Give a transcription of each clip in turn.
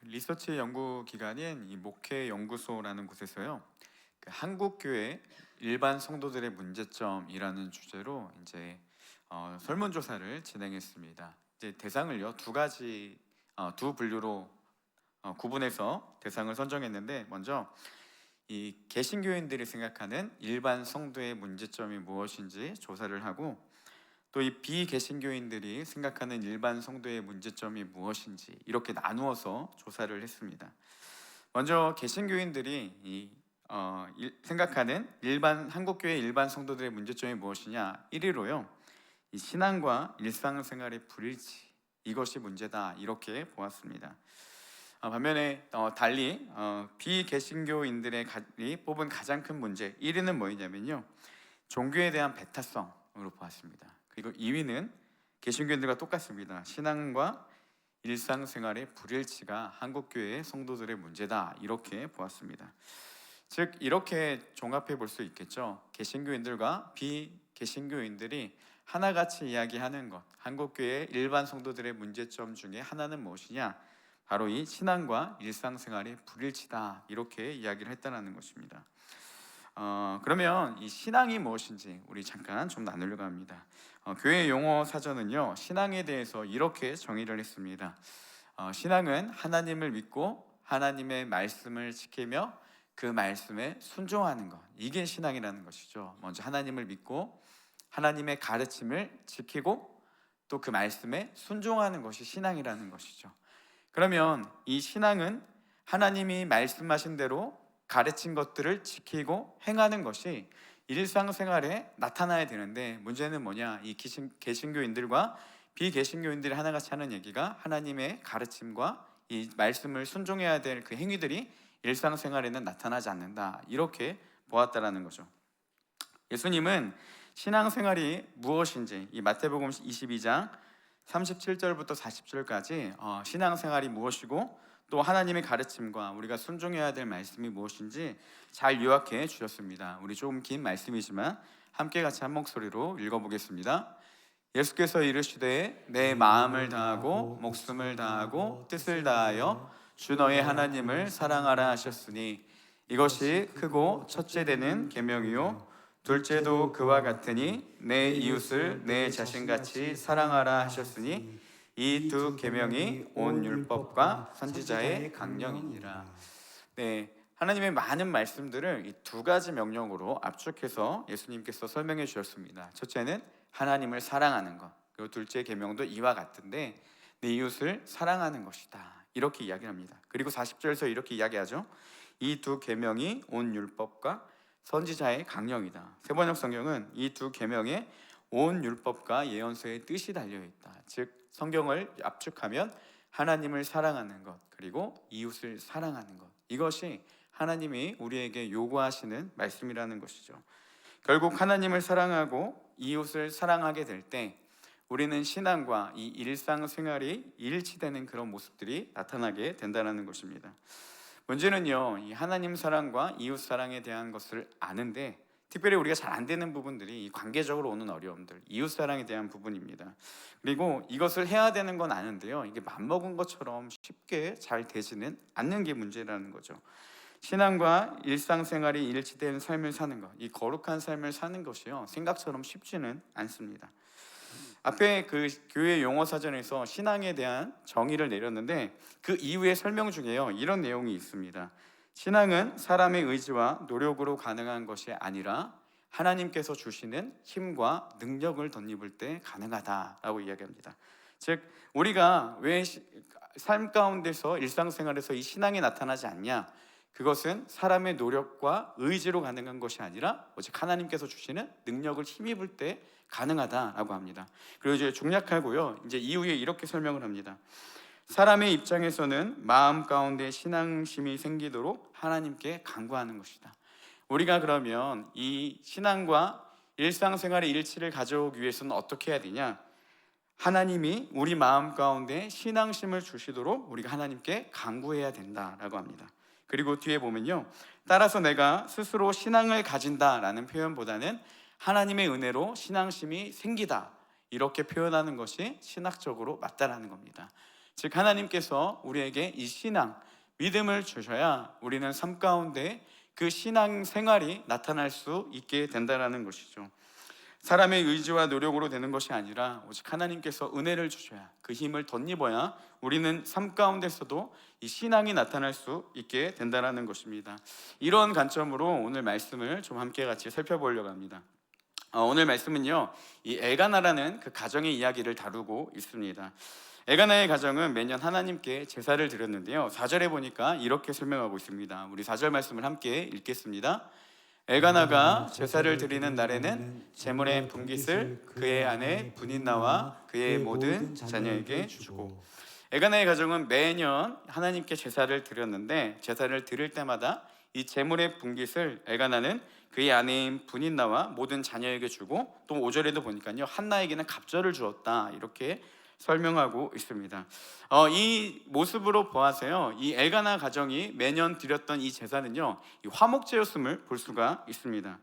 리서치 연구 기관인 이 목회 연구소라는 곳에서요. 한국교회 일반 성도들의 문제점이라는 주제로 이제 설문조사를 진행했습니다. 이제 대상을요 두 가지 두 분류로 구분해서 대상을 선정했는데, 먼저 이 개신교인들이 생각하는 일반 성도의 문제점이 무엇인지 조사를 하고, 또 이 비개신교인들이 생각하는 일반 성도의 문제점이 무엇인지 이렇게 나누어서 조사를 했습니다. 먼저 개신교인들이 생각하는 한국교회 일반 성도들의 문제점이 무엇이냐, 1위로요 이 신앙과 일상생활의 불일치, 이것이 문제다, 이렇게 보았습니다. 반면에 달리 비개신교인들이 뽑은 가장 큰 문제 1위는 뭐였냐면요, 종교에 대한 배타성으로 보았습니다. 그리고 2위는 개신교인들과 똑같습니다. 신앙과 일상생활의 불일치가 한국교회의 성도들의 문제다, 이렇게 보았습니다. 즉 이렇게 종합해 볼 수 있겠죠. 개신교인들과 비개신교인들이 하나같이 이야기하는 것, 한국교회의 일반 성도들의 문제점 중에 하나는 무엇이냐, 바로 이 신앙과 일상생활의 불일치다, 이렇게 이야기를 했다는 것입니다. 그러면 이 신앙이 무엇인지 우리 잠깐 좀 나누려고 합니다. 교회 용어 사전은요, 신앙에 대해서 이렇게 정의를 했습니다. 신앙은 하나님을 믿고 하나님의 말씀을 지키며 그 말씀에 순종하는 것, 이게 신앙이라는 것이죠. 먼저 하나님을 믿고 하나님의 가르침을 지키고 또 그 말씀에 순종하는 것이 신앙이라는 것이죠. 그러면 이 신앙은 하나님이 말씀하신 대로 가르친 것들을 지키고 행하는 것이 일상생활에 나타나야 되는데, 문제는 뭐냐, 이 개신교인들과 비개신교인들이 하나같이 하는 얘기가 하나님의 가르침과 이 말씀을 순종해야 될 그 행위들이 일상생활에는 나타나지 않는다, 이렇게 보았다라는 거죠. 예수님은 신앙생활이 무엇인지 이 마태복음 22장 37절부터 40절까지 신앙생활이 무엇이고 또 하나님의 가르침과 우리가 순종해야 될 말씀이 무엇인지 잘 요약해 주셨습니다. 우리 조금 긴 말씀이지만 함께 같이 한 목소리로 읽어보겠습니다. 예수께서 이르시되 내 마음을 다하고 목숨을 다하고 뜻을 다하여 주 너의 하나님을 사랑하라 하셨으니 이것이 크고 첫째 되는 계명이요 둘째도 그와 같으니 내 이웃을 내 자신같이 사랑하라 하셨으니 이 두 계명이 온 율법과 선지자의 강령이니라. 네, 하나님의 많은 말씀들을 이 두 가지 명령으로 압축해서 예수님께서 설명해 주셨습니다. 첫째는 하나님을 사랑하는 것, 그리고 둘째 계명도 이와 같은데 내 이웃을 사랑하는 것이다, 이렇게 이야기합니다. 그리고 40절에서 이렇게 이야기하죠. 이 두 계명이 온 율법과 선지자의 강령이다. 세번역 성경은 이 두 계명에 온 율법과 예언서의 뜻이 달려있다. 즉 성경을 압축하면 하나님을 사랑하는 것, 그리고 이웃을 사랑하는 것, 이것이 하나님이 우리에게 요구하시는 말씀이라는 것이죠. 결국 하나님을 사랑하고 이웃을 사랑하게 될 때 우리는 신앙과 이 일상생활이 일치되는 그런 모습들이 나타나게 된다는 것입니다. 문제는요, 이 하나님 사랑과 이웃 사랑에 대한 것을 아는데 특별히 우리가 잘 안 되는 부분들이 이 관계적으로 오는 어려움들, 이웃 사랑에 대한 부분입니다. 그리고 이것을 해야 되는 건 아는데요, 이게 맘먹은 것처럼 쉽게 잘 되지는 않는 게 문제라는 거죠. 신앙과 일상생활이 일치된 삶을 사는 것, 이 거룩한 삶을 사는 것이요, 생각처럼 쉽지는 않습니다. 앞에 그 교회 용어 사전에서 신앙에 대한 정의를 내렸는데 그 이후의 설명 중에요, 이런 내용이 있습니다. 신앙은 사람의 의지와 노력으로 가능한 것이 아니라 하나님께서 주시는 힘과 능력을 덧입을 때 가능하다라고 이야기합니다. 즉 우리가 왜 삶 가운데서 일상생활에서 이 신앙이 나타나지 않냐, 그것은 사람의 노력과 의지로 가능한 것이 아니라 오직 하나님께서 주시는 능력을 힘입을 때 가능하다라고 합니다. 그리고 이제 중략하고요, 이제 이후에 이렇게 설명을 합니다. 사람의 입장에서는 마음 가운데 신앙심이 생기도록 하나님께 간구하는 것이다. 우리가 그러면 이 신앙과 일상생활의 일치를 가져오기 위해서는 어떻게 해야 되냐? 하나님이 우리 마음 가운데 신앙심을 주시도록 우리가 하나님께 간구해야 된다라고 합니다. 그리고 뒤에 보면요, 따라서 내가 스스로 신앙을 가진다라는 표현보다는 하나님의 은혜로 신앙심이 생기다, 이렇게 표현하는 것이 신학적으로 맞다라는 겁니다. 즉 하나님께서 우리에게 이 신앙, 믿음을 주셔야 우리는 삶 가운데 그 신앙 생활이 나타날 수 있게 된다는 것이죠. 사람의 의지와 노력으로 되는 것이 아니라 오직 하나님께서 은혜를 주셔야, 그 힘을 덧입어야 우리는 삶 가운데서도 이 신앙이 나타날 수 있게 된다는 것입니다. 이런 관점으로 오늘 말씀을 좀 함께 같이 살펴보려고 합니다. 오늘 말씀은요, 이 엘가나라는 그 가정의 이야기를 다루고 있습니다. 엘가나의 가정은 매년 하나님께 제사를 드렸는데요, 4절에 보니까 이렇게 설명하고 있습니다. 우리 4절 말씀을 함께 읽겠습니다. 엘가나가 제사를 드리는 날에는 제물의 분깃을 그의 아내 분인나와 그의 모든 자녀에게 주고. 엘가나의 가정은 매년 하나님께 제사를 드렸는데, 제사를 드릴 때마다 이 제물의 분깃을 엘가나는 그의 아내인 분인나와 모든 자녀에게 주고, 또 5절에도 보니까요, 한나에게는 갑절을 주었다, 이렇게 설명하고 있습니다. 이 모습으로 보아서요, 이 엘가나 가정이 매년 드렸던 이 제사는요, 이 화목제였음을 볼 수가 있습니다.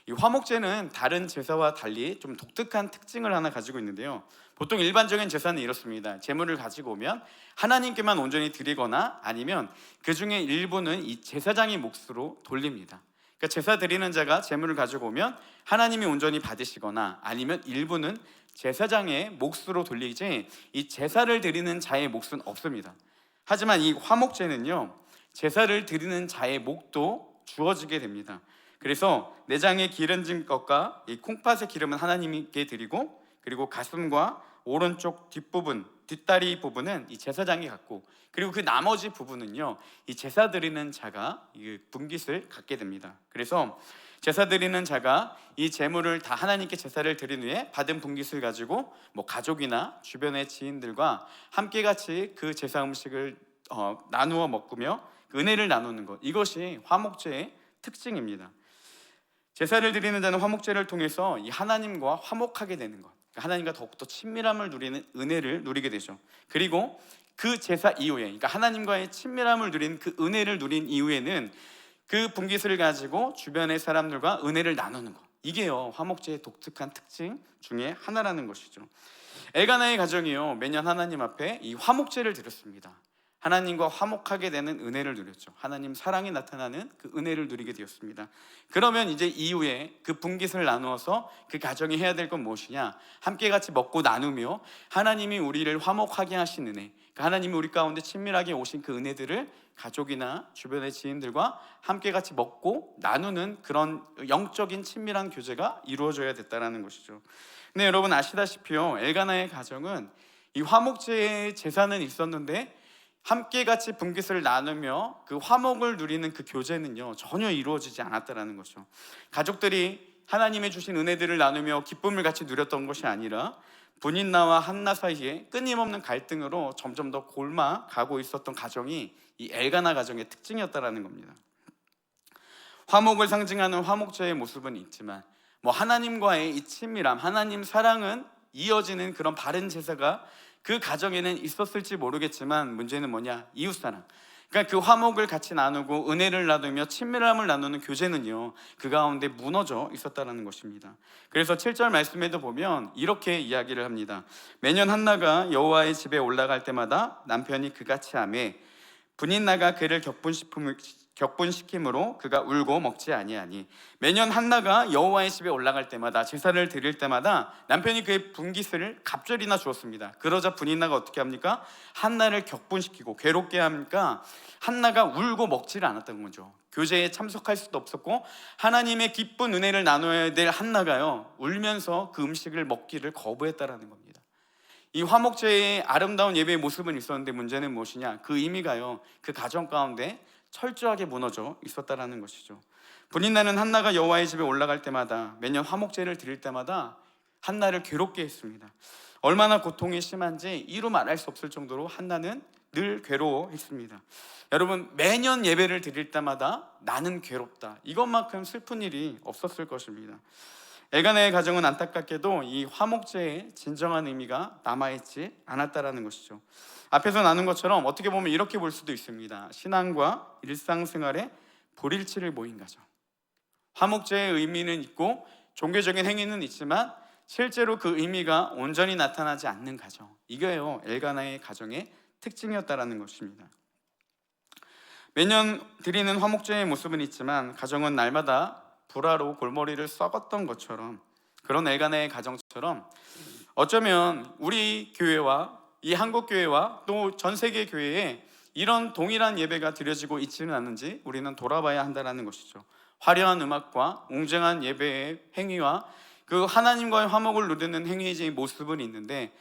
이 화목제는 다른 제사와 달리 좀 독특한 특징을 하나 가지고 있는데요, 보통 일반적인 제사는 이렇습니다. 제물을 가지고 오면 하나님께만 온전히 드리거나 아니면 그 중에 일부는 이 제사장의 몫으로 돌립니다. 그러니까 제사 드리는 자가 제물을 가지고 오면 하나님이 온전히 받으시거나 아니면 일부는 제사장의 몫으로 돌리지, 이 제사를 드리는 자의 몫은 없습니다. 하지만 이 화목제는요, 제사를 드리는 자의 몫도 주어지게 됩니다. 그래서 내장에 기름진 것과 이 콩팥의 기름은 하나님께 드리고, 그리고 가슴과 오른쪽 뒷부분, 뒷다리 부분은 이 제사장이 갖고, 그리고 그 나머지 부분은요, 이 제사 드리는 자가 이 분깃을 갖게 됩니다. 그래서 제사 드리는 자가 이 제물을 다 하나님께 제사를 드린 후에 받은 분깃을 가지고 가족이나 주변의 지인들과 함께 같이 그 제사 음식을 나누어 먹으며 은혜를 나누는 것, 이것이 화목제의 특징입니다. 제사를 드리는 자는 화목제를 통해서 이 하나님과 화목하게 되는 것, 하나님과 더욱더 친밀함을 누리는 은혜를 누리게 되죠. 그리고 그 제사 이후에, 그러니까 하나님과의 친밀함을 누린 그 은혜를 누린 이후에는 그 분깃을 가지고 주변의 사람들과 은혜를 나누는 것, 이게요 화목제의 독특한 특징 중에 하나라는 것이죠. 엘가나의 가정이요, 매년 하나님 앞에 이 화목제를 드렸습니다. 하나님과 화목하게 되는 은혜를 누렸죠. 하나님 사랑이 나타나는 그 은혜를 누리게 되었습니다. 그러면 이제 이후에 그 분깃을 나누어서 그 가정이 해야 될 건 무엇이냐? 함께 같이 먹고 나누며 하나님이 우리를 화목하게 하신 은혜, 하나님이 우리 가운데 친밀하게 오신 그 은혜들을 가족이나 주변의 지인들과 함께 같이 먹고 나누는 그런 영적인 친밀한 교제가 이루어져야 됐다는 것이죠. 근데 여러분 아시다시피요, 엘가나의 가정은 이 화목제의 제사는 있었는데 함께 같이 분깃을 나누며 그 화목을 누리는 그 교제는요 전혀 이루어지지 않았다는 거죠. 가족들이 하나님의 주신 은혜들을 나누며 기쁨을 같이 누렸던 것이 아니라 분인나와 한나 사이에 끊임없는 갈등으로 점점 더 골마가고 있었던 가정이 이 엘가나 가정의 특징이었다는 겁니다. 화목을 상징하는 화목제의 모습은 있지만 하나님과의 이 친밀함, 하나님 사랑은 이어지는 그런 바른 제사가 그 가정에는 있었을지 모르겠지만, 문제는 뭐냐? 이웃사랑. 그러니까 그 화목을 같이 나누고 은혜를 나누며 친밀함을 나누는 교제는요 그 가운데 무너져 있었다는 것입니다. 그래서 7절 말씀에도 보면 이렇게 이야기를 합니다. 매년 한나가 여호와의 집에 올라갈 때마다 남편이 그같이 하매 분인나가 그를 격분시킴으로 그가 울고 먹지 아니하니. 매년 한나가 여호와의 집에 올라갈 때마다, 제사를 드릴 때마다 남편이 그의 분깃을 갑절이나 주었습니다. 그러자 분인나가 어떻게 합니까? 한나를 격분시키고 괴롭게 하니까 한나가 울고 먹지를 않았던 거죠. 교제에 참석할 수도 없었고 하나님의 기쁜 은혜를 나눠야 될 한나가요 울면서 그 음식을 먹기를 거부했다라는 겁니다. 이 화목제의 아름다운 예배의 모습은 있었는데 문제는 무엇이냐? 그 의미가요 그 가정 가운데 철저하게 무너져 있었다라는 것이죠. 분인나는 한나가 여호와의 집에 올라갈 때마다, 매년 화목제를 드릴 때마다 한나를 괴롭게 했습니다. 얼마나 고통이 심한지 이루 말할 수 없을 정도로 한나는 늘 괴로워했습니다. 여러분, 매년 예배를 드릴 때마다 나는 괴롭다, 이것만큼 슬픈 일이 없었을 것입니다. 엘가나의 가정은 안타깝게도 이 화목제의 진정한 의미가 남아있지 않았다라는 것이죠. 앞에서 나눈 것처럼 어떻게 보면 이렇게 볼 수도 있습니다. 신앙과 일상생활의 불일치를 보인 가정. 화목제의 의미는 있고 종교적인 행위는 있지만 실제로 그 의미가 온전히 나타나지 않는 가정, 이게요 엘가나의 가정의 특징이었다라는 것입니다. 매년 드리는 화목제의 모습은 있지만 가정은 날마다 불화로 골머리를 썩었던 것처럼, 그런 엘가나의 가정처럼 어쩌면 우리 교회와 이 한국 교회와 또 전 세계 교회에 이런 동일한 예배가 드려지고 있지는 않은지 우리는 돌아봐야 한다는 것이죠. 화려한 음악과 웅장한 예배의 행위와 그 하나님과의 화목을 누리는 행위의 모습은 있는데,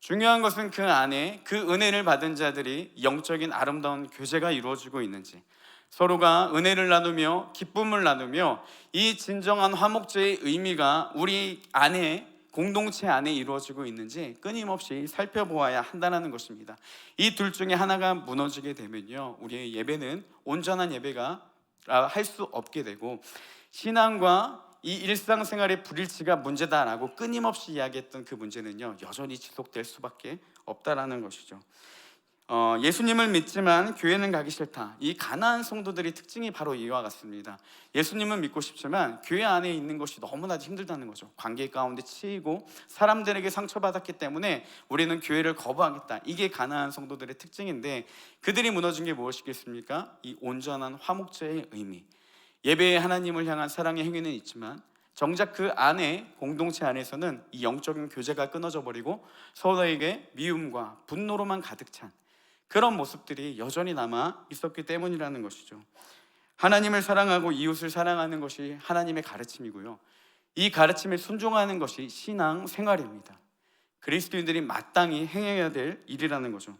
중요한 것은 그 안에 그 은혜를 받은 자들이 영적인 아름다운 교제가 이루어지고 있는지, 서로가 은혜를 나누며 기쁨을 나누며 이 진정한 화목제의 의미가 우리 안에, 공동체 안에 이루어지고 있는지 끊임없이 살펴보아야 한다는 것입니다. 이 둘 중에 하나가 무너지게 되면요, 우리의 예배는 온전한 예배가 할 수 없게 되고, 신앙과 이 일상생활의 불일치가 문제다라고 끊임없이 이야기했던 그 문제는요, 여전히 지속될 수밖에 없다라는 것이죠. 예수님을 믿지만 교회는 가기 싫다, 이 가나안 성도들의 특징이 바로 이와 같습니다. 예수님은 믿고 싶지만 교회 안에 있는 것이 너무나도 힘들다는 거죠. 관계 가운데 치이고 사람들에게 상처받았기 때문에 우리는 교회를 거부하겠다, 이게 가나안 성도들의 특징인데, 그들이 무너진 게 무엇이겠습니까? 이 온전한 화목제의 의미, 예배의 하나님을 향한 사랑의 행위는 있지만 정작 그 안에, 공동체 안에서는 이 영적인 교제가 끊어져 버리고 서로에게 미움과 분노로만 가득 찬 그런 모습들이 여전히 남아 있었기 때문이라는 것이죠. 하나님을 사랑하고 이웃을 사랑하는 것이 하나님의 가르침이고요, 이 가르침에 순종하는 것이 신앙 생활입니다. 그리스도인들이 마땅히 행해야 될 일이라는 거죠.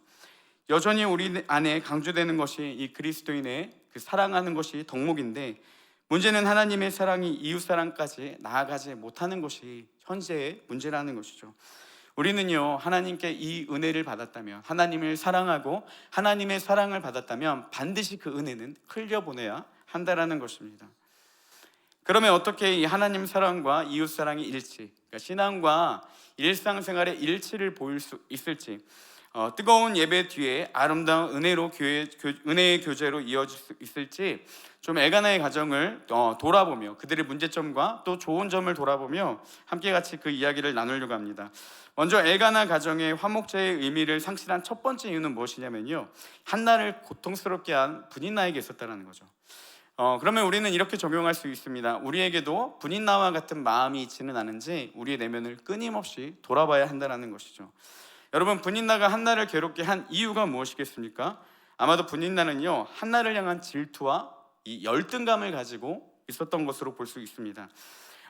여전히 우리 안에 강조되는 것이 이 그리스도인의 그 사랑하는 것이 덕목인데, 문제는 하나님의 사랑이 이웃사랑까지 나아가지 못하는 것이 현재의 문제라는 것이죠. 우리는요, 하나님께 이 은혜를 받았다면, 하나님을 사랑하고 하나님의 사랑을 받았다면 반드시 그 은혜는 흘려보내야 한다라는 것입니다. 그러면 어떻게 이 하나님 사랑과 이웃 사랑의 일치, 그러니까 신앙과 일상생활의 일치를 보일 수 있을지, 뜨거운 예배 뒤에 아름다운 은혜의 교제로 이어질 수 있을지, 좀 엘가나의 가정을 돌아보며 그들의 문제점과 또 좋은 점을 돌아보며 함께 같이 그 이야기를 나누려고 합니다. 먼저 엘가나 가정의 화목제의 의미를 상실한 첫 번째 이유는 무엇이냐면요, 한나를 고통스럽게 한 분인나에게 있었다는 거죠. 그러면 우리는 이렇게 적용할 수 있습니다. 우리에게도 분인나와 같은 마음이 있지는 않은지 우리의 내면을 끊임없이 돌아봐야 한다는 것이죠. 여러분, 분인나가 한나를 괴롭게 한 이유가 무엇이겠습니까? 아마도 분인나는요, 한나를 향한 질투와 이 열등감을 가지고 있었던 것으로 볼 수 있습니다.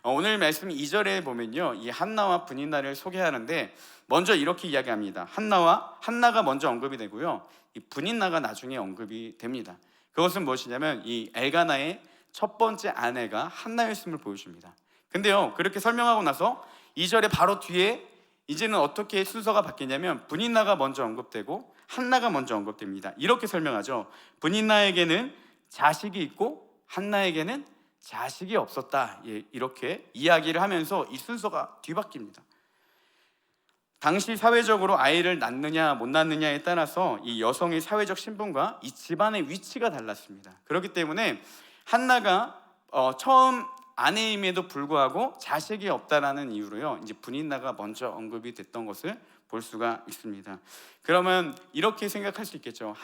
오늘 말씀 2절에 보면요, 이 한나와 분인나를 소개하는데 먼저 이렇게 이야기합니다. 한나가 먼저 언급이 되고요, 이 분인나가 나중에 언급이 됩니다. 그것은 무엇이냐면 이 엘가나의 첫 번째 아내가 한나였음을 보여줍니다. 근데요, 그렇게 설명하고 나서 2절에 바로 뒤에 이제는 어떻게 순서가 바뀌냐면 분인나가 먼저 언급되고 한나가 먼저 언급됩니다. 이렇게 설명하죠. 분인나에게는 자식이 있고 한나에게는 자식이 없었다, 이렇게 이야기를 하면서 이 순서가 뒤바뀝니다. 당시 사회적으로 아이를 낳느냐 못 낳느냐에 따라서 이 여성의 사회적 신분과 이 집안의 위치가 달랐습니다. 그렇기 때문에 한나가 처음 아내임에도 불구하고 자식이 없다라는 이유로요, 이제 분인나가 먼저 언급이 됐던 것을 볼 수가 있습니다. 그러면 이렇게 생각할 수 있겠죠.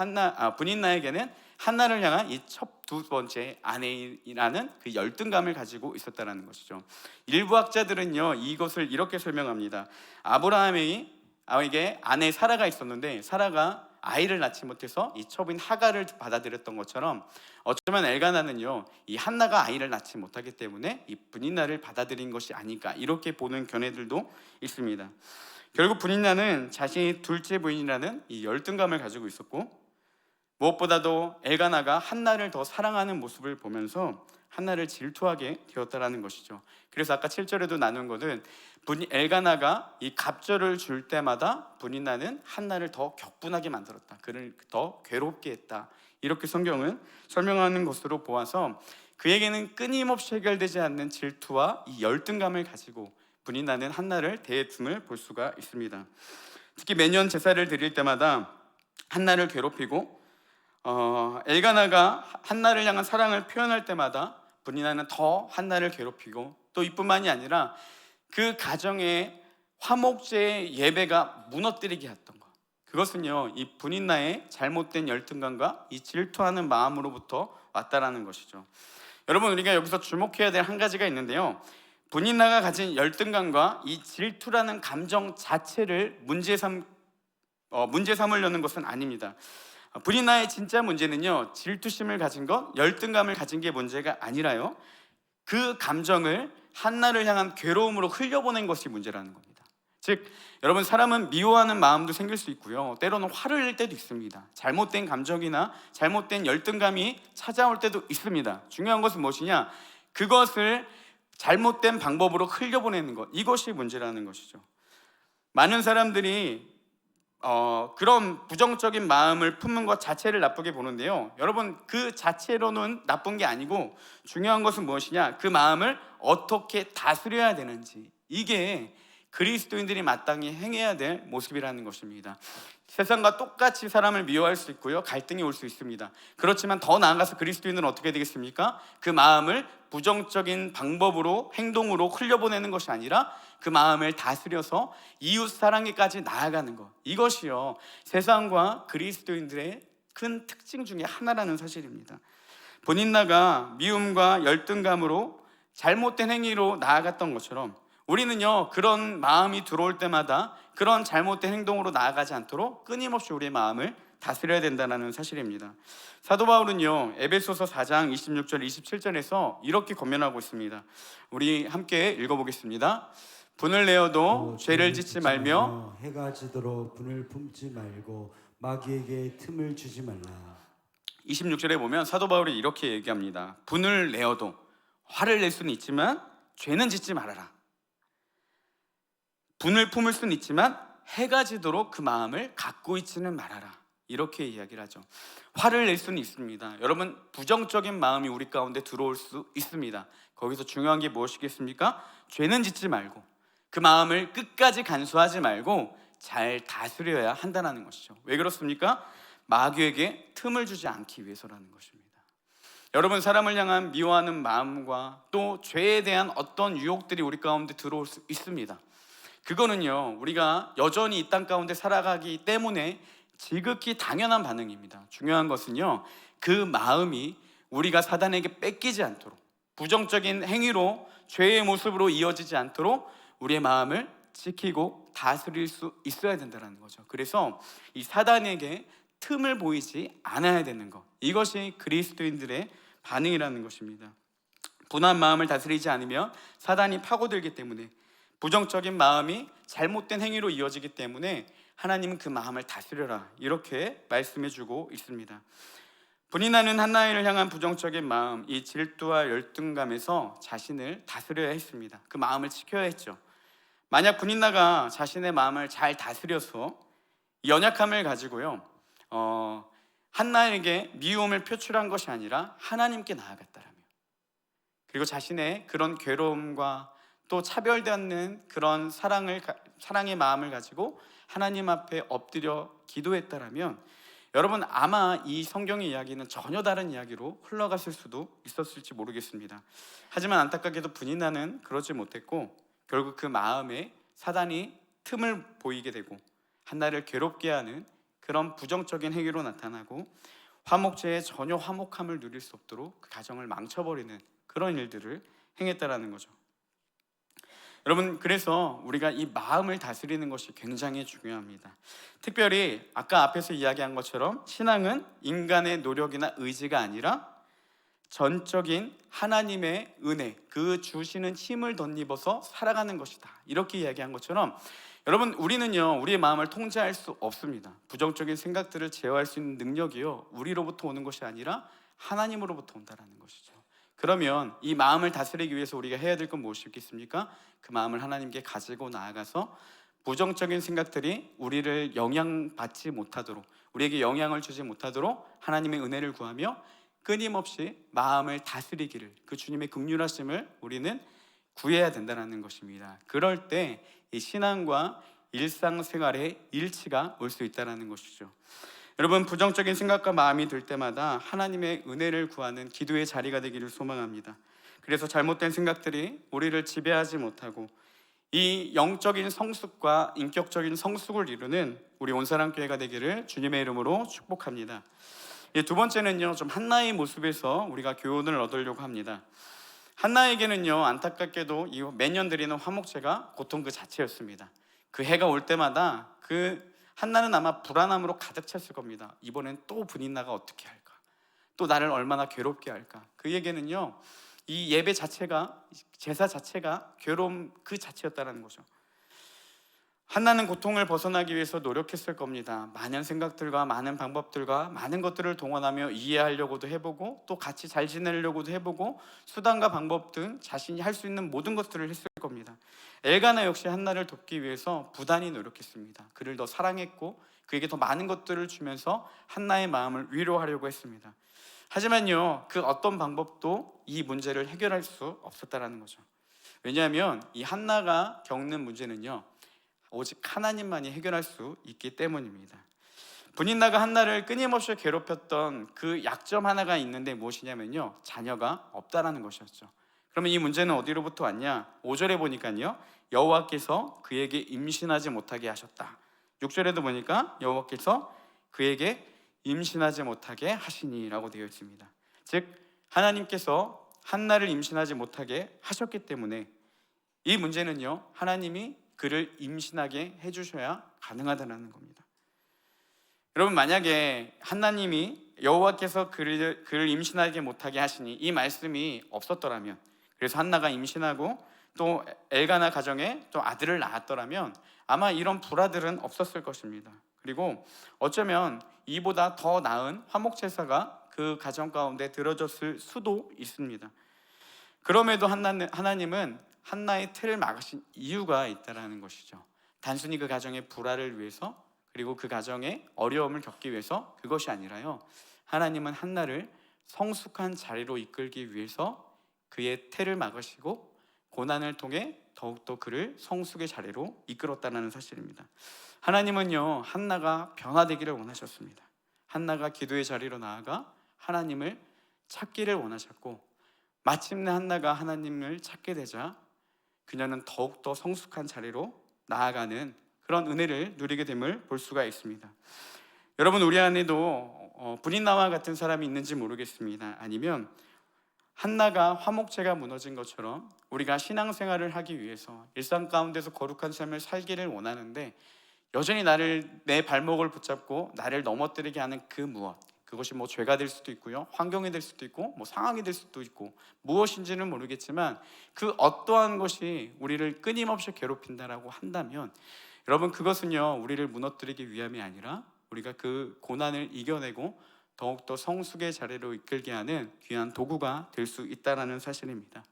분인나에게는 한나를 향한 이 두 번째 아내라는 그 열등감을 가지고 있었다는 것이죠. 일부 학자들은요, 이것을 이렇게 설명합니다. 아브라함에게 아내 사라가 있었는데 사라가 아이를 낳지 못해서 이 첩인 하갈을 받아들였던 것처럼, 어쩌면 엘가나는요, 이 한나가 아이를 낳지 못하기 때문에 이 분인나를 받아들인 것이 아닐까, 이렇게 보는 견해들도 있습니다. 결국 분인나는 자신이 둘째 부인이라는 이 열등감을 가지고 있었고, 무엇보다도 엘가나가 한나를 더 사랑하는 모습을 보면서 한나를 질투하게 되었다라는 것이죠. 그래서 아까 7절에도 나눈 것은 엘가나가 이 갑절을 줄 때마다 분인나는 한나를 더 격분하게 만들었다, 그를 더 괴롭게 했다, 이렇게 성경은 설명하는 것으로 보아서 그에게는 끊임없이 해결되지 않는 질투와 이 열등감을 가지고 분인나는 한나를 대해줌을 볼 수가 있습니다. 특히 매년 제사를 드릴 때마다 한나를 괴롭히고 엘가나가 한나를 향한 사랑을 표현할 때마다 분인나는 더 한나를 괴롭히고, 또 이뿐만이 아니라 그 가정의 화목제의 예배가 무너뜨리게 했던 것, 그것은요, 이 분인나의 잘못된 열등감과 이 질투하는 마음으로부터 왔다라는 것이죠. 여러분, 우리가 여기서 주목해야 될 한 가지가 있는데요, 분인나가 가진 열등감과 이 질투라는 감정 자체를 문제 삼으려는 것은 아닙니다. 분인나의 진짜 문제는요, 질투심을 가진 것, 열등감을 가진 게 문제가 아니라요, 그 감정을 한나를 향한 괴로움으로 흘려보낸 것이 문제라는 겁니다. 즉, 여러분, 사람은 미워하는 마음도 생길 수 있고요, 때로는 화를 낼 때도 있습니다. 잘못된 감정이나 잘못된 열등감이 찾아올 때도 있습니다. 중요한 것은 무엇이냐? 그것을 잘못된 방법으로 흘려보내는 것, 이것이 문제라는 것이죠. 많은 사람들이 그런 부정적인 마음을 품는 것 자체를 나쁘게 보는데요, 여러분, 그 자체로는 나쁜 게 아니고 중요한 것은 무엇이냐? 그 마음을 어떻게 다스려야 되는지, 이게 그리스도인들이 마땅히 행해야 될 모습이라는 것입니다. 세상과 똑같이 사람을 미워할 수 있고요, 갈등이 올 수 있습니다. 그렇지만 더 나아가서 그리스도인은 어떻게 되겠습니까? 그 마음을 부정적인 방법으로, 행동으로 흘려보내는 것이 아니라 그 마음을 다스려서 이웃 사랑에까지 나아가는 것, 이것이요, 세상과 그리스도인들의 큰 특징 중에 하나라는 사실입니다. 본인나가 미움과 열등감으로 잘못된 행위로 나아갔던 것처럼 우리는요, 그런 마음이 들어올 때마다 그런 잘못된 행동으로 나아가지 않도록 끊임없이 우리의 마음을 다스려야 된다는 사실입니다. 사도 바울은요, 에베소서 4장 26절 27절에서 이렇게 권면하고 있습니다. 우리 함께 읽어보겠습니다. 분을 내어도 죄를 짓지 말며 해가 지도록 분을 품지 말고 마귀에게 틈을 주지 말라. 26절에 보면 사도 바울이 이렇게 얘기합니다. 분을 내어도, 화를 낼 수는 있지만 죄는 짓지 말아라. 분을 품을 수는 있지만 해가 지도록 그 마음을 갖고 있지는 말아라, 이렇게 이야기를 하죠. 화를 낼 수는 있습니다. 여러분, 부정적인 마음이 우리 가운데 들어올 수 있습니다. 거기서 중요한 게 무엇이겠습니까? 죄는 짓지 말고 그 마음을 끝까지 간수하지 말고 잘 다스려야 한다는 것이죠. 왜 그렇습니까? 마귀에게 틈을 주지 않기 위해서라는 것입니다. 여러분, 사람을 향한 미워하는 마음과 또 죄에 대한 어떤 유혹들이 우리 가운데 들어올 수 있습니다. 그거는요, 우리가 여전히 이 땅 가운데 살아가기 때문에 지극히 당연한 반응입니다. 중요한 것은요, 그 마음이 우리가 사단에게 뺏기지 않도록, 부정적인 행위로 죄의 모습으로 이어지지 않도록 우리의 마음을 지키고 다스릴 수 있어야 된다는 거죠. 그래서 이 사단에게 틈을 보이지 않아야 되는 것, 이것이 그리스도인들의 반응이라는 것입니다. 분한 마음을 다스리지 않으면 사단이 파고들기 때문에, 부정적인 마음이 잘못된 행위로 이어지기 때문에 하나님은 그 마음을 다스려라, 이렇게 말씀해주고 있습니다. 분인나는 한나를 향한 부정적인 마음, 이 질투와 열등감에서 자신을 다스려야 했습니다. 그 마음을 지켜야 했죠. 만약 분인나가 자신의 마음을 잘 다스려서 연약함을 가지고요, 한나에게 미움을 표출한 것이 아니라 하나님께 나아갔다라면, 그리고 자신의 그런 괴로움과 또 차별되는 그런 사랑의 마음을 가지고 하나님 앞에 엎드려 기도했다라면, 여러분, 아마 이 성경의 이야기는 전혀 다른 이야기로 흘러갔을 수도 있었을지 모르겠습니다. 하지만 안타깝게도 분인나는 그러지 못했고, 결국 그 마음에 사단이 틈을 보이게 되고 한나를 괴롭게 하는 그런 부정적인 행위로 나타나고, 화목제에 전혀 화목함을 누릴 수 없도록 그 가정을 망쳐버리는 그런 일들을 행했다라는 거죠. 여러분, 그래서 우리가 이 마음을 다스리는 것이 굉장히 중요합니다. 특별히 아까 앞에서 이야기한 것처럼 신앙은 인간의 노력이나 의지가 아니라 전적인 하나님의 은혜, 그 주시는 힘을 덧입어서 살아가는 것이다, 이렇게 이야기한 것처럼, 여러분, 우리는요, 우리의 마음을 통제할 수 없습니다. 부정적인 생각들을 제어할 수 있는 능력이요, 우리로부터 오는 것이 아니라 하나님으로부터 온다는 것이죠. 그러면 이 마음을 다스리기 위해서 우리가 해야 될 건 무엇이겠습니까? 그 마음을 하나님께 가지고 나아가서 부정적인 생각들이 우리를 영향받지 못하도록, 우리에게 영향을 주지 못하도록 하나님의 은혜를 구하며 끊임없이 마음을 다스리기를, 그 주님의 긍휼하심을 우리는 구해야 된다는 것입니다. 그럴 때 이 신앙과 일상생활의 일치가 올 수 있다는 것이죠. 여러분, 부정적인 생각과 마음이 들 때마다 하나님의 은혜를 구하는 기도의 자리가 되기를 소망합니다. 그래서 잘못된 생각들이 우리를 지배하지 못하고 이 영적인 성숙과 인격적인 성숙을 이루는 우리 온사랑교회가 되기를 주님의 이름으로 축복합니다. 두 번째는요, 좀 한나의 모습에서 우리가 교훈을 얻으려고 합니다. 한나에게는요, 안타깝게도 이 매년 드리는 화목제가 고통 그 자체였습니다. 그 해가 올 때마다 그 한나는 아마 불안함으로 가득 찼을 겁니다. 이번엔 또 분인나가 어떻게 할까? 또 나를 얼마나 괴롭게 할까? 그에게는요, 이 예배 자체가, 제사 자체가 괴로움 그 자체였다는 거죠. 한나는 고통을 벗어나기 위해서 노력했을 겁니다. 많은 생각들과 많은 방법들과 많은 것들을 동원하며 이해하려고도 해보고, 또 같이 잘 지내려고도 해보고, 수단과 방법 등 자신이 할 수 있는 모든 것들을 했을 겁니다. 엘가나 역시 한나를 돕기 위해서 부단히 노력했습니다. 그를 더 사랑했고 그에게 더 많은 것들을 주면서 한나의 마음을 위로하려고 했습니다. 하지만요, 그 어떤 방법도 이 문제를 해결할 수 없었다는 거죠. 왜냐하면 이 한나가 겪는 문제는요, 오직 하나님만이 해결할 수 있기 때문입니다. 분인나가 한나를 끊임없이 괴롭혔던 그 약점 하나가 있는데 무엇이냐면요, 자녀가 없다라는 것이었죠. 그러면 이 문제는 어디로부터 왔냐? 5절에 보니까요, 여호와께서 그에게 임신하지 못하게 하셨다. 6절에도 보니까 여호와께서 그에게 임신하지 못하게 하시니라고 되어 있습니다. 즉 하나님께서 한나를 임신하지 못하게 하셨기 때문에 이 문제는요, 하나님이 그를 임신하게 해주셔야 가능하다는 겁니다. 여러분, 만약에 하나님이 여호와께서 그를 임신하게 못하게 하시니 이 말씀이 없었더라면, 그래서 한나가 임신하고 또 엘가나 가정에 또 아들을 낳았더라면 아마 이런 불화들은 없었을 것입니다. 그리고 어쩌면 이보다 더 나은 화목제사가 그 가정 가운데 들어졌을 수도 있습니다. 그럼에도 하나님은 한나의 태를 막으신 이유가 있다는 것이죠. 단순히 그 가정의 불화를 위해서, 그리고 그 가정의 어려움을 겪기 위해서 그것이 아니라요, 하나님은 한나를 성숙한 자리로 이끌기 위해서 그의 태를 막으시고 고난을 통해 더욱더 그를 성숙의 자리로 이끌었다는 사실입니다. 하나님은요, 한나가 변화되기를 원하셨습니다. 한나가 기도의 자리로 나아가 하나님을 찾기를 원하셨고, 마침내 한나가 하나님을 찾게 되자 그녀는 더욱더 성숙한 자리로 나아가는 그런 은혜를 누리게 됨을 볼 수가 있습니다. 여러분, 우리 안에도 분인나와 같은 사람이 있는지 모르겠습니다. 아니면 한나가 화목제가 무너진 것처럼 우리가 신앙생활을 하기 위해서 일상 가운데서 거룩한 삶을 살기를 원하는데 여전히 내 발목을 붙잡고 나를 넘어뜨리게 하는 그 무엇, 그것이 뭐 죄가 될 수도 있고요, 환경이 될 수도 있고, 뭐 상황이 될 수도 있고, 무엇인지는 모르겠지만 그 어떠한 것이 우리를 끊임없이 괴롭힌다라고 한다면, 여러분, 그것은요, 우리를 무너뜨리기 위함이 아니라 우리가 그 고난을 이겨내고 더욱더 성숙의 자리로 이끌게 하는 귀한 도구가 될 수 있다는 사실입니다.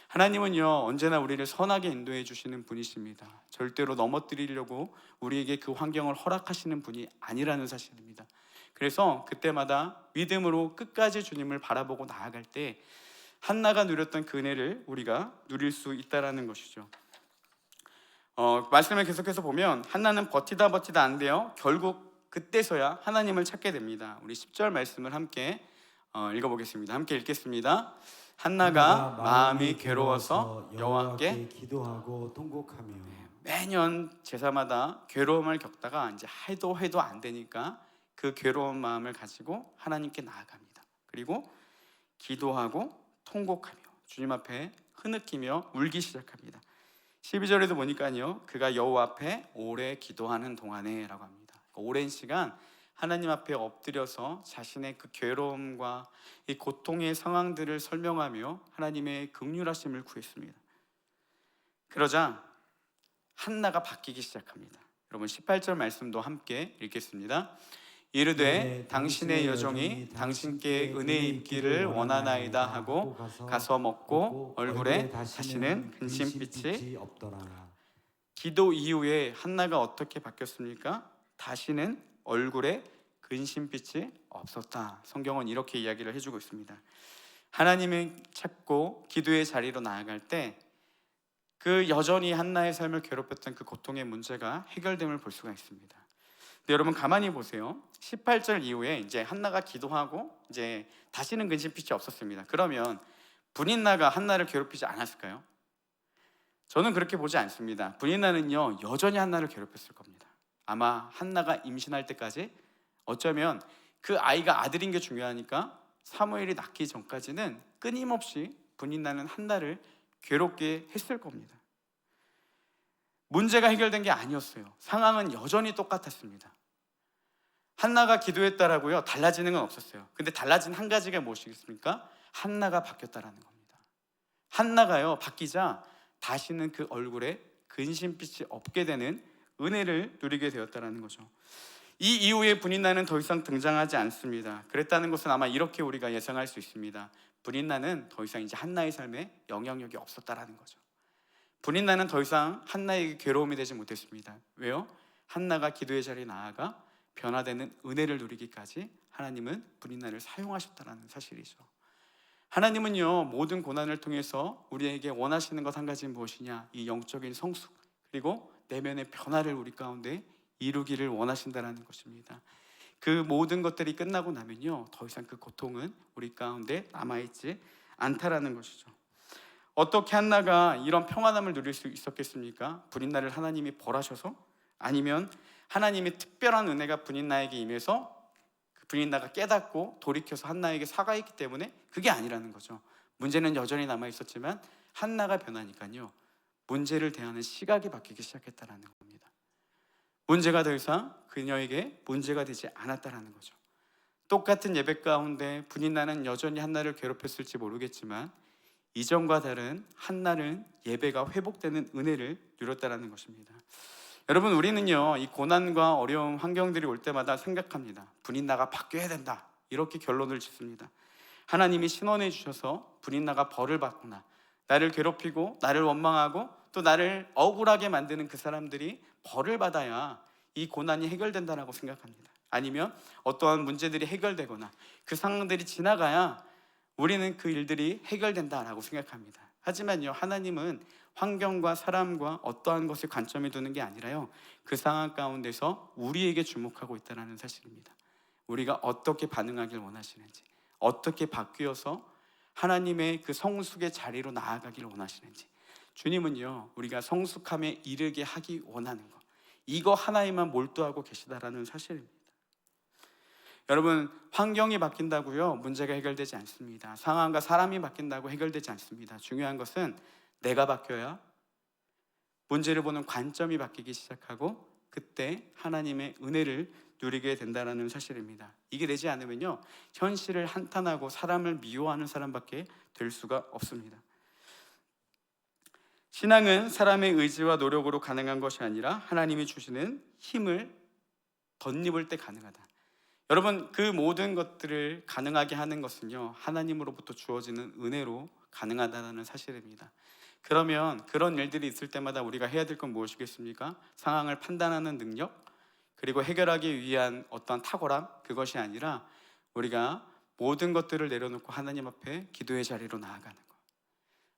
하나님은요, 언제나 우리를 선하게 인도해 주시는 분이십니다. 절대로 넘어뜨리려고 우리에게 그 환경을 허락하시는 분이 아니라는 사실입니다. 그래서 그때마다 믿음으로 끝까지 주님을 바라보고 나아갈 때 한나가 누렸던 그 은혜를 우리가 누릴 수 있다는 것이죠. 말씀을 계속해서 보면 한나는 버티다 안 돼요. 결국 그때서야 하나님을 찾게 됩니다. 우리 10절 말씀을 함께 읽어보겠습니다. 함께 읽겠습니다. 한나가 마음이 괴로워서 여호와께 기도하고 통곡하며. 매년 제사마다 괴로움을 겪다가 이제 해도 안 되니까 그 괴로운 마음을 가지고 하나님께 나아갑니다. 그리고 기도하고 통곡하며 주님 앞에 흐느끼며 울기 시작합니다. 12절에도 보니까요, 그가 여호와 앞에 오래 기도하는 동안에 라고 합니다. 오랜 시간 하나님 앞에 엎드려서 자신의 그 괴로움과 이 고통의 상황들을 설명하며 하나님의 긍휼하심을 구했습니다. 그러자 한나가 바뀌기 시작합니다. 여러분, 18절 말씀도 함께 읽겠습니다. 이르되 당신의 여종이 당신께 은혜 입기를 원하나이다 하고 가서 먹고 얼굴에 다시는 근심빛이 없더라. 기도 이후에 한나가 어떻게 바뀌었습니까? 다시는 얼굴에 근심빛이 없었다. 성경은 이렇게 이야기를 해주고 있습니다. 하나님을 찾고 기도의 자리로 나아갈 때 그 여전히 한나의 삶을 괴롭혔던 그 고통의 문제가 해결됨을 볼 수가 있습니다. 근데 여러분, 가만히 보세요. 18절 이후에 이제 한나가 기도하고 이제 다시는 근심빛이 없었습니다. 그러면 분인나가 한나를 괴롭히지 않았을까요? 저는 그렇게 보지 않습니다. 브린나는요 여전히 한나를 괴롭혔을 겁니다. 아마 한나가 임신할 때까지 어쩌면 그 아이가 아들인 게 중요하니까 사무엘이 낳기 전까지는 끊임없이 브린나는 한나를 괴롭게 했을 겁니다. 문제가 해결된 게 아니었어요. 상황은 여전히 똑같았습니다. 한나가 기도했다라고요 달라지는 건 없었어요. 근데 달라진 한 가지가 무엇이겠습니까? 한나가 바뀌었다라는 겁니다. 한나가요 바뀌자 다시는 그 얼굴에 근심빛이 없게 되는 은혜를 누리게 되었다라는 거죠. 이 이후에 브린나는 더 이상 등장하지 않습니다. 그랬다는 것은 아마 이렇게 우리가 예상할 수 있습니다. 브린나는 더 이상 이제 한나의 삶에 영향력이 없었다라는 거죠. 브린나는 더 이상 한나에게 괴로움이 되지 못했습니다. 왜요? 한나가 기도의 자리에 나아가 변화되는 은혜를 누리기까지 하나님은 브린나를 사용하셨다는 사실이죠. 하나님은요 모든 고난을 통해서 우리에게 원하시는 것 한 가지는 무엇이냐? 이 영적인 성숙 그리고 내면의 변화를 우리 가운데 이루기를 원하신다는 것입니다. 그 모든 것들이 끝나고 나면요 더 이상 그 고통은 우리 가운데 남아있지 않다라는 것이죠. 어떻게 한나가 이런 평안함을 누릴 수 있었겠습니까? 브린나를 하나님이 벌하셔서? 아니면 하나님의 특별한 은혜가 브린나에게 임해서 브린나가 깨닫고 돌이켜서 한나에게 사과했기 때문에? 그게 아니라는 거죠. 문제는 여전히 남아있었지만 한나가 변하니까요 문제를 대하는 시각이 바뀌기 시작했다는 겁니다. 문제가 더 이상 그녀에게 문제가 되지 않았다는 거죠. 똑같은 예배 가운데 브린나는 여전히 한나를 괴롭혔을지 모르겠지만 이전과 다른 한나는 예배가 회복되는 은혜를 누렸다는 것입니다. 여러분, 우리는요 이 고난과 어려운 환경들이 올 때마다 생각합니다. 브린나가 바뀌어야 된다, 이렇게 결론을 짓습니다. 하나님이 신원해 주셔서 브린나가 벌을 받거나 나를 괴롭히고 나를 원망하고 또 나를 억울하게 만드는 그 사람들이 벌을 받아야 이 고난이 해결된다라고 생각합니다. 아니면 어떠한 문제들이 해결되거나 그 상황들이 지나가야 우리는 그 일들이 해결된다라고 생각합니다. 하지만요 하나님은 환경과 사람과 어떠한 것을 관점에 두는 게 아니라요 그 상황 가운데서 우리에게 주목하고 있다는 사실입니다. 우리가 어떻게 반응하길 원하시는지, 어떻게 바뀌어서 하나님의 그 성숙의 자리로 나아가길 원하시는지, 주님은요 우리가 성숙함에 이르게 하기 원하는 것, 이거 하나에만 몰두하고 계시다라는 사실입니다. 여러분, 환경이 바뀐다고요 문제가 해결되지 않습니다. 상황과 사람이 바뀐다고 해결되지 않습니다. 중요한 것은 내가 바뀌어야 문제를 보는 관점이 바뀌기 시작하고 그때 하나님의 은혜를 누리게 된다는 사실입니다. 이게 되지 않으면요 현실을 한탄하고 사람을 미워하는 사람밖에 될 수가 없습니다. 신앙은 사람의 의지와 노력으로 가능한 것이 아니라 하나님이 주시는 힘을 덧입을 때 가능하다. 여러분, 그 모든 것들을 가능하게 하는 것은요 하나님으로부터 주어지는 은혜로 가능하다는 사실입니다. 그러면 그런 일들이 있을 때마다 우리가 해야 될 건 무엇이겠습니까? 상황을 판단하는 능력, 그리고 해결하기 위한 어떤 탁월함, 그것이 아니라 우리가 모든 것들을 내려놓고 하나님 앞에 기도의 자리로 나아가는 것,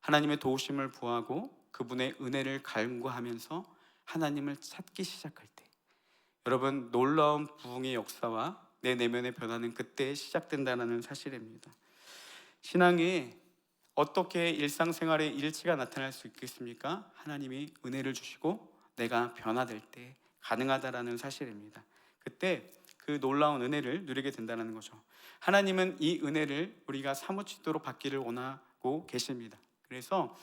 하나님의 도우심을 구하고 그분의 은혜를 간구하면서 하나님을 찾기 시작할 때 여러분, 놀라운 부흥의 역사와 내 내면의 변화는 그때 시작된다는 사실입니다. 신앙이 어떻게 일상생활에 일치가 나타날 수 있겠습니까? 하나님이 은혜를 주시고 내가 변화될 때 가능하다라는 사실입니다. 그때 그 놀라운 은혜를 누리게 된다는 거죠. 하나님은 이 은혜를 우리가 사무치도록 받기를 원하고 계십니다. 그래서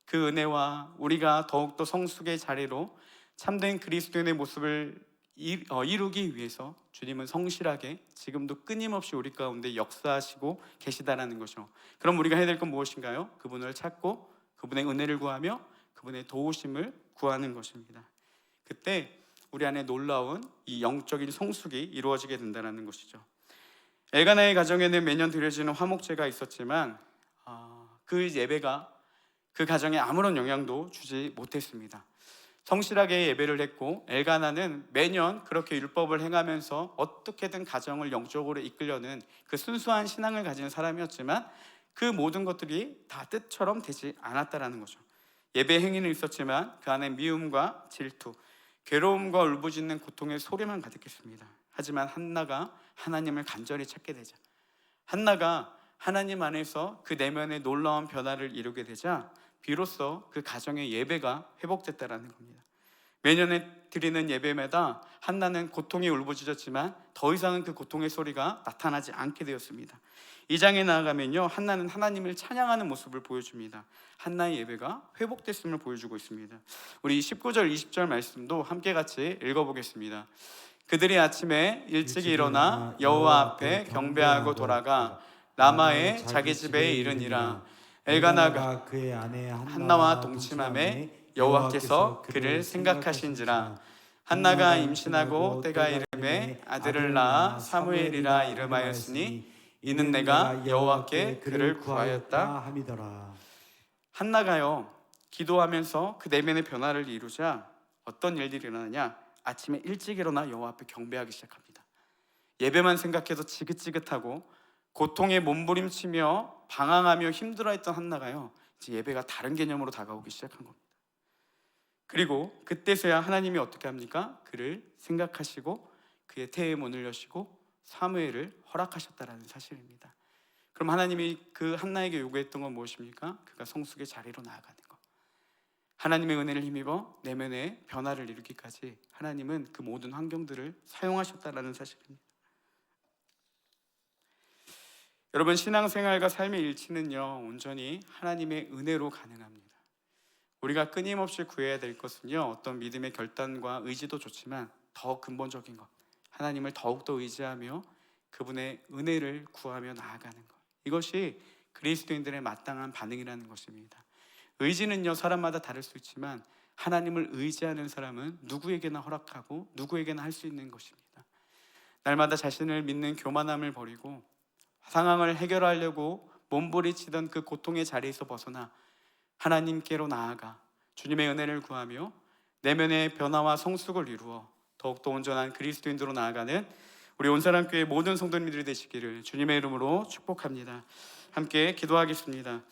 그 은혜와 우리가 더욱더 성숙의 자리로 참된 그리스도인의 모습을 이루기 위해서 주님은 성실하게 지금도 끊임없이 우리 가운데 역사하시고 계시다라는 거죠. 그럼 우리가 해야 될 건 무엇인가요? 그분을 찾고 그분의 은혜를 구하며 그분의 도우심을 구하는 것입니다. 그때 우리 안에 놀라운 이 영적인 성숙이 이루어지게 된다는 것이죠. 엘가나의 가정에는 매년 드려지는 화목제가 있었지만 그 예배가 그 가정에 아무런 영향도 주지 못했습니다. 성실하게 예배를 했고 엘가나는 매년 그렇게 율법을 행하면서 어떻게든 가정을 영적으로 이끌려는 그 순수한 신앙을 가진 사람이었지만 그 모든 것들이 다 뜻처럼 되지 않았다라는 거죠. 예배 행위는 있었지만 그 안에 미움과 질투, 괴로움과 울부짖는 고통의 소리만 가득했습니다. 하지만 한나가 하나님을 간절히 찾게 되자, 한나가 하나님 안에서 그 내면의 놀라운 변화를 이루게 되자 비로소 그 가정의 예배가 회복됐다라는 겁니다. 매년에 드리는 예배마다 한나는 고통이 울부짖었지만 더 이상은 그 고통의 소리가 나타나지 않게 되었습니다. 2장에 나아가면요, 한나는 하나님을 찬양하는 모습을 보여줍니다. 한나의 예배가 회복됐음을 보여주고 있습니다. 우리 19절 20절 말씀도 함께 같이 읽어보겠습니다. 그들이 아침에 일찍 일어나 여호와 앞에 경배하고 돌아가 라마의 자기 집에 이르니라. 엘가나가 그의 아내 한나와 동침함에 여호와께서 그를 생각하신지라. 한나가 임신하고 때가 이름에 아들을 낳아 사무엘이라 이름하였으니 이는 내가 여호와께 그를 구하였다 함이더라. 한나가요, 기도하면서 그 내면의 변화를 이루자 어떤 일들이 일어나냐? 아침에 일찍 일어나 여호와 앞에 경배하기 시작합니다. 예배만 생각해도 지긋지긋하고 고통에 몸부림치며 방황하며 힘들어했던 한나가요, 이제 예배가 다른 개념으로 다가오기 시작한 겁니다. 그리고 그때서야 하나님이 어떻게 합니까? 그를 생각하시고 그의 태의 문을 여시고 사무엘을 허락하셨다라는 사실입니다. 그럼 하나님이 그 한나에게 요구했던 건 무엇입니까? 그가 성숙의 자리로 나아가는 것. 하나님의 은혜를 힘입어 내면의 변화를 이루기까지 하나님은 그 모든 환경들을 사용하셨다라는 사실입니다. 여러분, 신앙생활과 삶의 일치는요, 온전히 하나님의 은혜로 가능합니다. 우리가 끊임없이 구해야 될 것은요, 어떤 믿음의 결단과 의지도 좋지만 더 근본적인 것, 하나님을 더욱더 의지하며 그분의 은혜를 구하며 나아가는 것, 이것이 그리스도인들의 마땅한 반응이라는 것입니다. 의지는요, 사람마다 다를 수 있지만 하나님을 의지하는 사람은 누구에게나 허락하고 누구에게나 할 수 있는 것입니다. 날마다 자신을 믿는 교만함을 버리고 상황을 해결하려고 몸부림치던 그 고통의 자리에서 벗어나 하나님께로 나아가 주님의 은혜를 구하며 내면의 변화와 성숙을 이루어 더욱더 온전한 그리스도인으로 나아가는 우리 온사람교회 모든 성도님들이 되시기를 주님의 이름으로 축복합니다. 함께 기도하겠습니다.